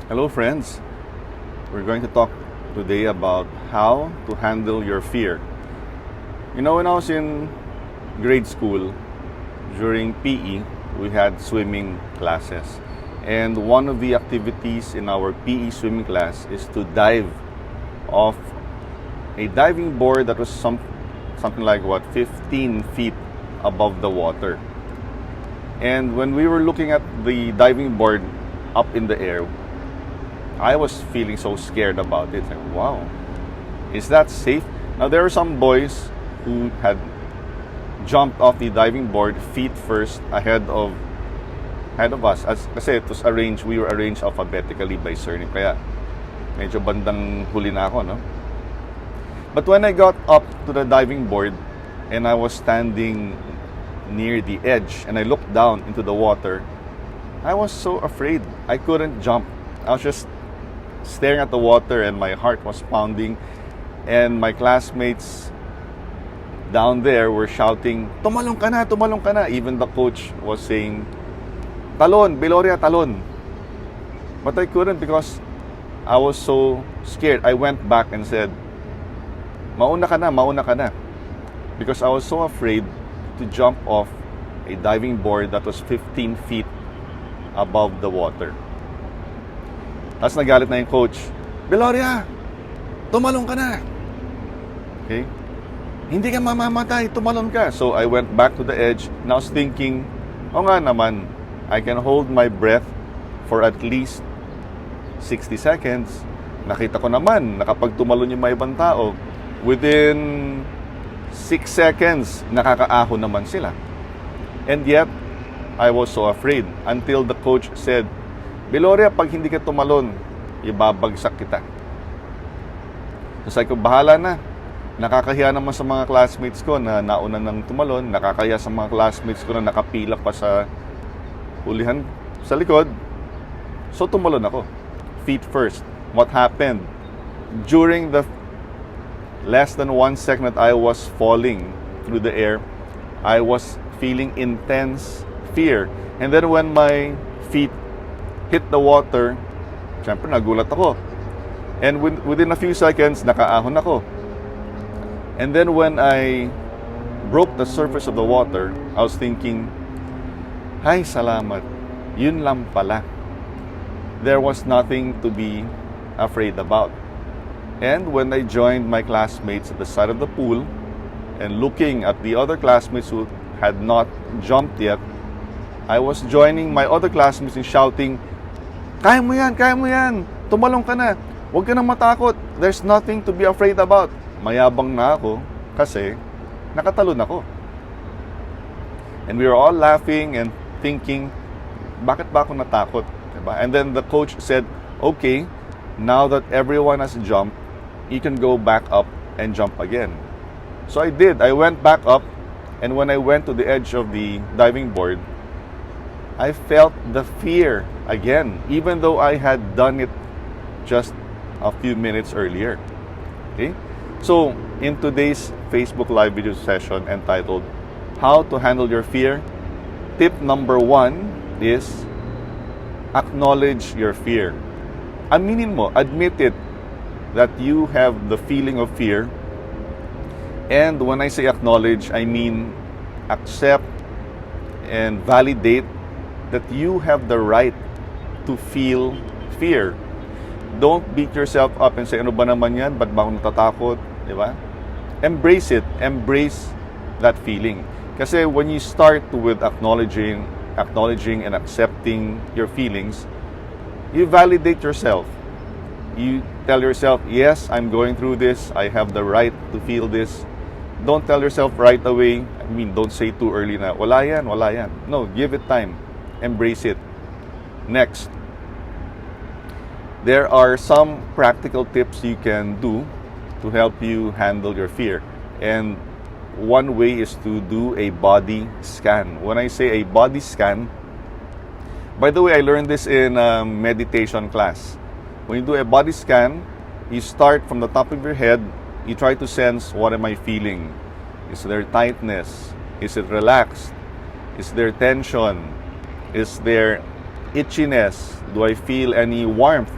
Hello, friends. We're going to talk today about how to handle your fear. You know, when I was in grade school, during PE, we had swimming classes. And one of the activities in our PE swimming class is to dive off a diving board that was something like 15 feet above the water. And when we were looking at the diving board up in the air, I was feeling so scared about it. Like, wow, is that safe? Now, there are some boys who had jumped off the diving board feet first ahead of us. Kasi it was arranged, we were arranged alphabetically by surname. Kaya medyo bandang huli na ako, no? But when I got up to the diving board and I was standing near the edge and I looked down into the water, I was so afraid. I couldn't jump. I was just staring at the water and my heart was pounding, and my classmates down there were shouting, tumalong ka na, tumalong ka na. Even the coach was saying, talon, Viloria, talon. But I couldn't because I was so scared. I went back and said, mauna ka na, mauna ka na. Because I was so afraid to jump off a diving board that was 15 feet above the water. Tapos nagalit na yung coach, Viloria, tumalon ka na. Okay? Hindi ka mamamatay, tumalon ka. So I went back to the edge and I was thinking, o nga naman, I can hold my breath for at least 60 seconds. Nakita ko naman, nakapagtumalon yung mga ibang tao. Within 6 seconds, nakakaahon naman sila. And yet, I was so afraid until the coach said, Viloria, pag hindi ka tumalon, ibabagsak kita. So sabi ko, bahala na. Nakakahiya naman sa mga classmates ko na nauna nang tumalon. Nakakahiya sa mga classmates ko na nakapila pa sa ulihan sa likod. So tumalon ako. Feet first. What happened? During the less than 1 second that I was falling through the air, I was feeling intense fear. And then when my feet hit the water, syempre nagulat ako. And within a few seconds, nakaahon ako. And then when I broke the surface of the water, I was thinking, ay, salamat. Yun lang pala. There was nothing to be afraid about. And when I joined my classmates at the side of the pool and looking at the other classmates who had not jumped yet, I was joining my other classmates in shouting, kaya mo yan, tumalong ka na, huwag ka nang matakot, there's nothing to be afraid about. Mayabang na ako kasi nakatalon ako. And we were all laughing and thinking, bakit ba ako natakot? Diba? And then the coach said, okay, now that everyone has jumped, you can go back up and jump again. So I did. I went back up, and when I went to the edge of the diving board, I felt the fear again, even though I had done it just a few minutes earlier. Okay? So, in today's Facebook Live video session entitled, How to Handle Your Fear, tip number 1 is, acknowledge your fear. Aminin mo, admit it, that you have the feeling of fear. And when I say acknowledge, I mean accept and validate that you have the right to feel fear. Don't beat yourself up and say, ano ba naman yan? Ba't ba ako natatakot? Diba? Embrace it. Embrace that feeling. Kasi when you start with acknowledging and accepting your feelings, you validate yourself. You tell yourself, yes, I'm going through this. I have the right to feel this. Don't tell yourself right away. I mean, don't say too early na, wala yan, wala yan. No, give it time. Embrace it. Next, there are some practical tips you can do to help you handle your fear. And one way is to do a body scan. When I say a body scan, by the way, I learned this in a meditation class. When you do a body scan, you start from the top of your head, you try to sense, what am I feeling? Is there tightness? Is it relaxed? Is there tension? Is there itchiness? Do I feel any warmth?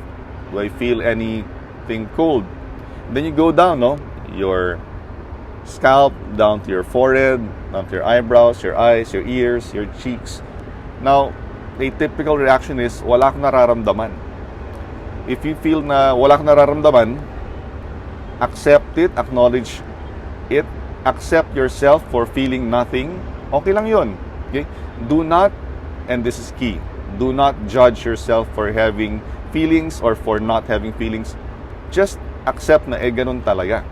Do I feel anything cold? Then you go down, no? Your scalp, down to your forehead, down to your eyebrows, your eyes, your ears, your cheeks. Now, a typical reaction is, wala kang nararamdaman. If you feel na wala kang nararamdaman, accept it, acknowledge it, accept yourself for feeling nothing. Okay lang yun. Okay? Do not, and this is key, do not judge yourself for having feelings or for not having feelings. Just accept na ganun talaga.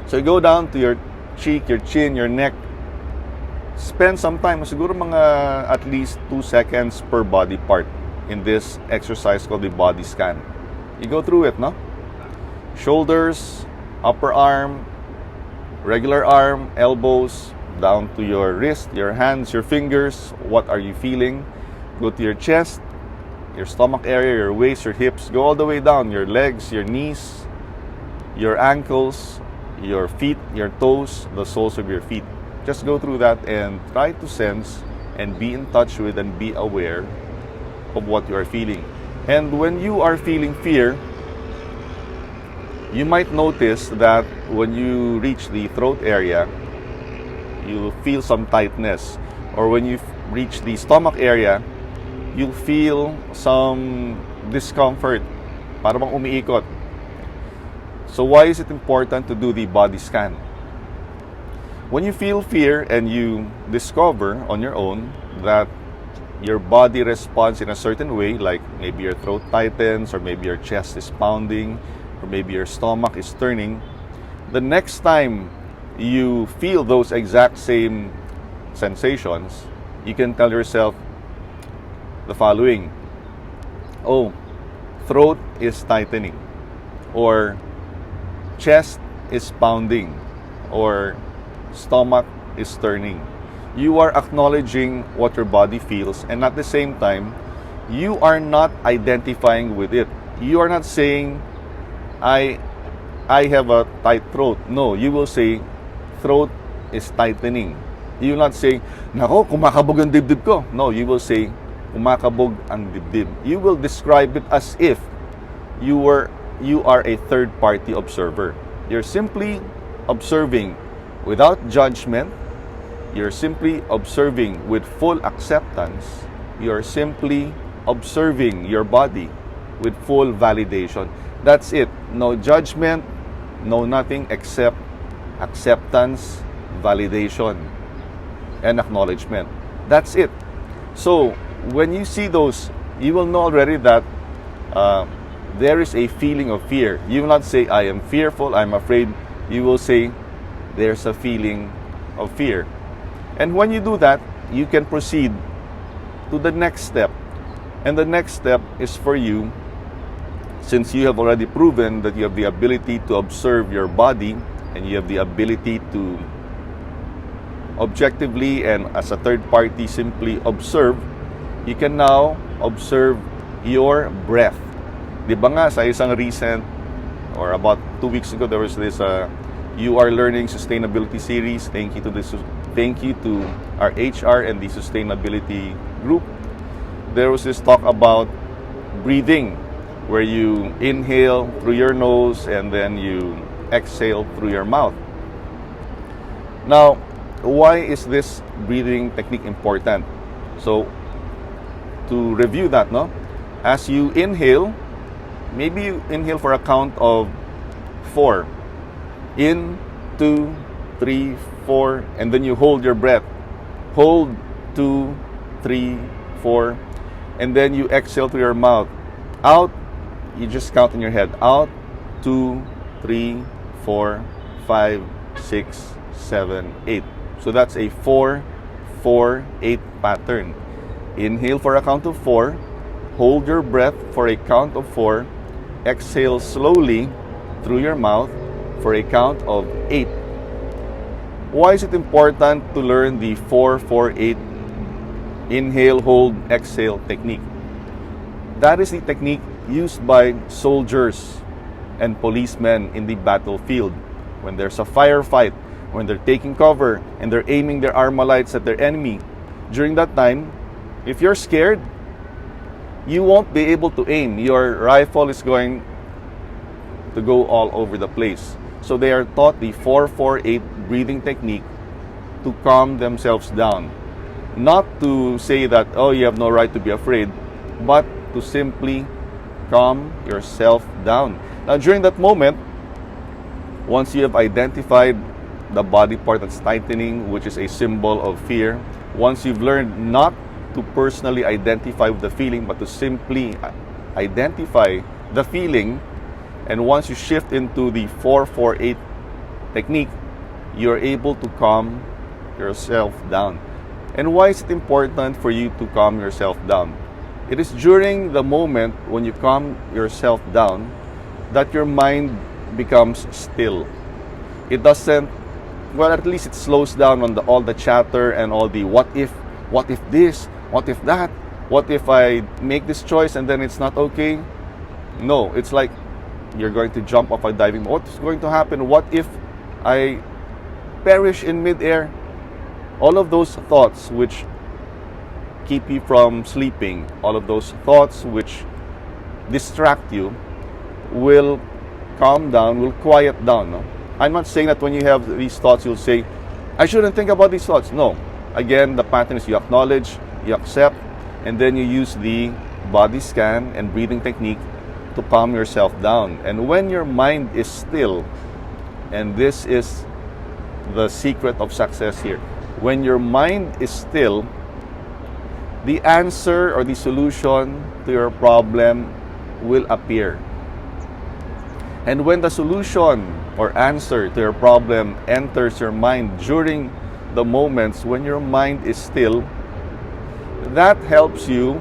So you go down to your cheek, your chin, your neck. Spend some time, siguro mga at least 2 seconds per body part in this exercise called the body scan. You go through it, no? Shoulders, upper arm, regular arm, elbows, down to your wrist, your hands, your fingers. What are you feeling? Go to your chest, your stomach area, your waist, your hips. Go all the way down, your legs, your knees, your ankles, your feet, your toes, the soles of your feet. Just go through that and try to sense and be in touch with and be aware of what you are feeling. And when you are feeling fear, you might notice that when you reach the throat area, you feel some tightness. Or when you reach the stomach area, you'll feel some discomfort, para bang umiikot. So why is it important to do the body scan? When you feel fear and you discover on your own that your body responds in a certain way, like maybe your throat tightens, or maybe your chest is pounding, or maybe your stomach is turning, the next time you feel those exact same sensations, you can tell yourself the following: oh, throat is tightening, or chest is pounding, or stomach is turning. You are acknowledging what your body feels, and at the same time, you are not identifying with it. You are not saying, I have a tight throat. No, you will say, throat is tightening. You will not say, nako, kumakabog ang dibdib ko. No, you will say, kumakabog ang dibdib. You will describe it as if you are a third-party observer. You're simply observing without judgment. You're simply observing with full acceptance. You're simply observing your body with full validation. That's it. No judgment, no nothing except acceptance, validation, and acknowledgement. That's it. So, when you see those, you will know already that there is a feeling of fear. You will not say, I am fearful, I'm afraid. You will say, there's a feeling of fear. And when you do that, you can proceed to the next step. And the next step is for you, since you have already proven that you have the ability to observe your body, and you have the ability to objectively and as a third party simply observe, you can now observe your breath. Di ba nga sa isang recent, or about 2 weeks ago, there was this You Are Learning Sustainability series. Thank you to our HR and the sustainability group. There was this talk about breathing, where you inhale through your nose and then you exhale through your mouth. Now, why is this breathing technique important? So, to review that, no? As you inhale, maybe you inhale for a count of 4. In, 2, 3, 4, and then you hold your breath. Hold, 2, 3, 4, and then you exhale through your mouth. Out, you just count in your head. Out, 2, 3, 4, 5, 6, 7, 8. So that's a 4, 4, 8 pattern. Inhale for a count of 4. Hold your breath for a count of 4. Exhale slowly through your mouth for a count of 8. Why is it important to learn the 4, 4, 8 inhale, hold, exhale technique? That is the technique used by soldiers and policemen in the battlefield. When there's a firefight, when they're taking cover and they're aiming their Armalites at their enemy, during that time, if you're scared, you won't be able to aim. Your rifle is going to go all over the place. So they are taught the 4-4-8 breathing technique to calm themselves down. Not to say that, oh, you have no right to be afraid, but to simply calm yourself down. Now, during that moment, once you have identified the body part that's tightening, which is a symbol of fear, once you've learned not to personally identify with the feeling, but to simply identify the feeling, and once you shift into the 4-4-8 technique, you're able to calm yourself down. And why is it important for you to calm yourself down? It is during the moment when you calm yourself down that your mind becomes still. It doesn't, well, at least it slows down on all the chatter and all the what if this, what if that, what if I make this choice and then it's not okay? No, it's like you're going to jump off a diving board. What's going to happen? What if I perish in midair? All of those thoughts which keep you from sleeping, all of those thoughts which distract you will calm down, will quiet down. No? I'm not saying that when you have these thoughts, you'll say, I shouldn't think about these thoughts. No. Again, the pattern is you acknowledge, you accept, and then you use the body scan and breathing technique to calm yourself down. And when your mind is still, and this is the secret of success here, when your mind is still, the answer or the solution to your problem will appear. And when the solution or answer to your problem enters your mind during the moments when your mind is still, that helps you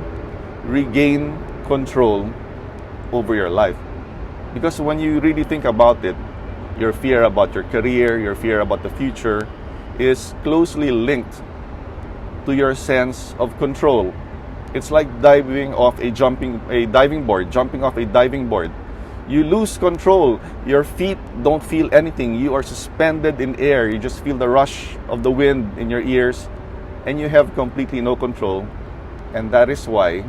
regain control over your life. Because when you really think about it, your fear about your career, your fear about the future is closely linked to your sense of control. It's like jumping off a diving board. You lose control. Your feet don't feel anything. You are suspended in air. You just feel the rush of the wind in your ears, and you have completely no control. And that is why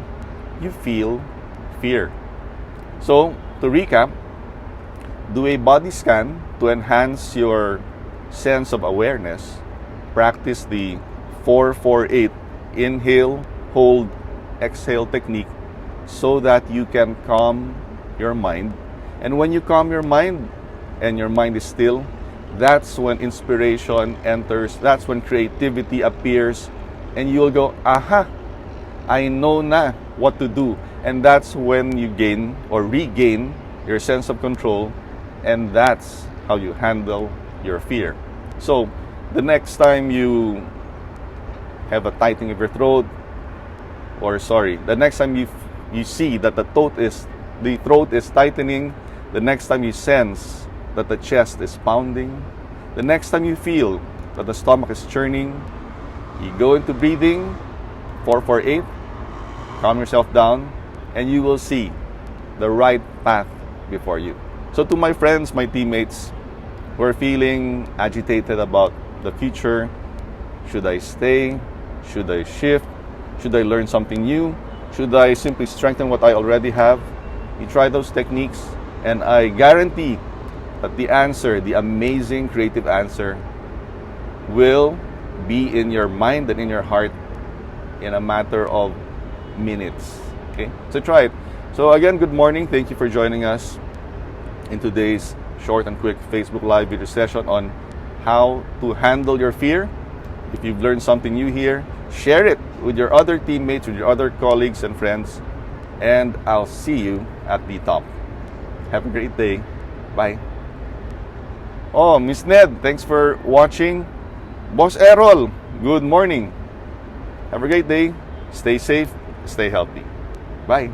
you feel fear. So, to recap, do a body scan to enhance your sense of awareness. Practice the 4-4-8 inhale, hold, exhale technique so that you can calm your mind. And when you calm your mind and your mind is still, that's when inspiration enters, that's when creativity appears, and you'll go, aha, I know na what to do. And that's when you gain or regain your sense of control, and that's how you handle your fear. So, the next time you have a tightening of your throat, the next time you see that the throat is tightening, the next time you sense that the chest is pounding, the next time you feel that the stomach is churning, you go into breathing, 4-4-8, calm yourself down, and you will see the right path before you. So to my friends, my teammates who are feeling agitated about the future, should I stay? Should I shift? Should I learn something new? Should I simply strengthen what I already have? You try those techniques, and I guarantee that the answer, the amazing creative answer, will be in your mind and in your heart in a matter of minutes. Okay? So try it. So again, good morning. Thank you for joining us in today's short and quick Facebook Live video session on how to handle your fear. If you've learned something new here, share it with your other teammates, with your other colleagues and friends, and I'll see you at the top. Have a great day. Bye. Oh, Miss Ned, thanks for watching. Boss Errol, good morning. Have a great day. Stay safe. Stay healthy. Bye.